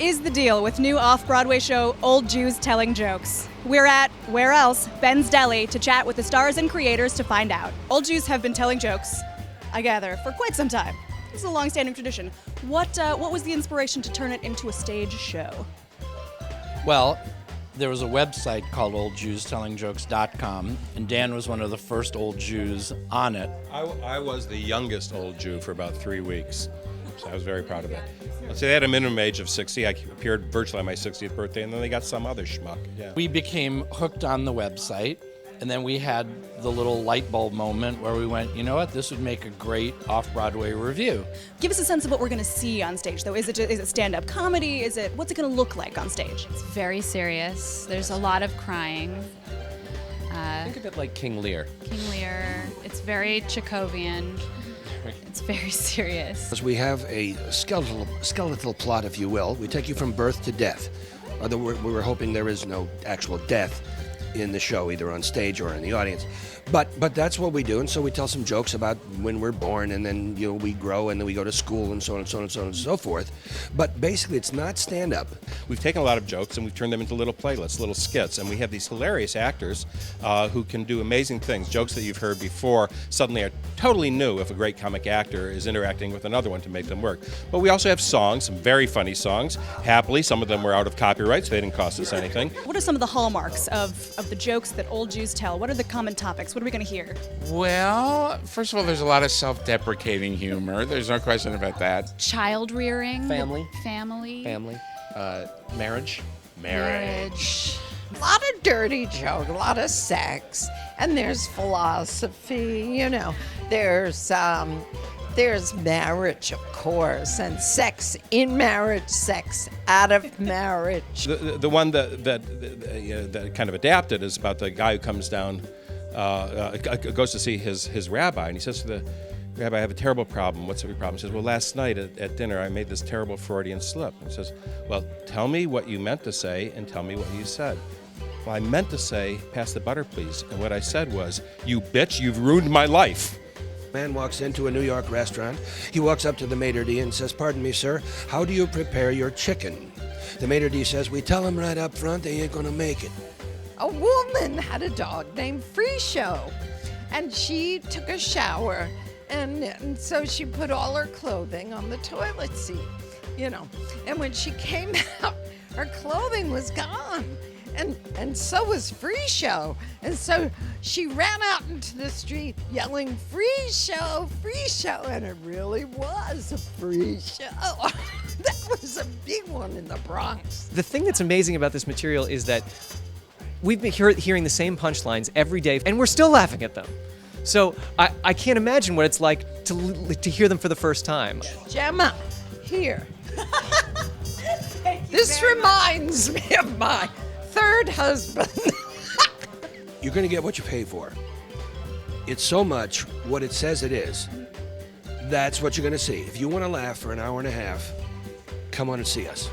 is the deal with new off-Broadway show Old Jews Telling Jokes? We're at, where else, Ben's Deli to chat with the stars and creators to find out. Old Jews have been telling jokes, I gather, for quite some time. This is a long-standing tradition. What was the inspiration to turn it into a stage show? Well, there was a website called oldjewstellingjokes.com, and Dan was one of the first old Jews on it. I was the youngest old Jew for about 3 weeks, so I was very proud of that. So they had a minimum age of 60. I appeared virtually on my 60th birthday, and then they got some other schmuck. Yeah. We became hooked on the website, and then we had the little light bulb moment where we went, you know what, this would make a great off-Broadway review. Give us a sense of what we're going to see on stage, though. Is it stand-up comedy? What's it going to look like on stage? It's very serious. There's a lot of crying. Think of it like King Lear. King Lear. It's very Chekhovian. It's very serious. We have a skeletal plot, if you will. We take you from birth to death. Although we were hoping there is no actual death in the show, either on stage or in the audience. But that's what we do, and so we tell some jokes about when we're born, and then we grow, and then we go to school, and so on and so on and so on and so forth. But basically, it's not stand-up. We've taken a lot of jokes and we've turned them into little playlists, little skits, and we have these hilarious actors who can do amazing things. Jokes that you've heard before suddenly are totally new if a great comic actor is interacting with another one to make them work. But we also have songs, some very funny songs. Happily, some of them were out of copyright, so they didn't cost us anything. What are some of the hallmarks of the jokes that old Jews tell? What are the common topics? What are we going to hear? Well, first of all, there's a lot of self-deprecating humor. There's no question about that. Child rearing. Family. Marriage. A lot of dirty joke, a lot of sex, and there's philosophy, There's marriage, of course, and sex in marriage, sex out of marriage. The one that kind of adapted is about the guy who comes down, goes to see his rabbi, and he says to the rabbi, I have a terrible problem. What's your problem? He says, well, last night at dinner I made this terrible Freudian slip. And he says, well, tell me what you meant to say and tell me what you said. Well, I meant to say, pass the butter, please. And what I said was, you bitch, you've ruined my life. Man walks into a New York restaurant. He walks up to the maitre d' and says, pardon me, sir, how do you prepare your chicken? The maitre d' says, we tell him right up front they ain't gonna make it. A woman had a dog named Free Show, and she took a shower, and so she put all her clothing on the toilet seat, And when she came out, her clothing was gone. And so was Free Show. And so she ran out into the street yelling, Free Show, and it really was a free show. That was a big one in the Bronx. The thing that's amazing about this material is that we've been hearing the same punchlines every day, and we're still laughing at them. So I can't imagine what it's like to hear them for the first time. Gemma, here. This reminds me of my third husband. You're going to get what you pay for. It's so much what it says it is. That's what you're going to see. If you want to laugh for an hour and a half, come on and see us.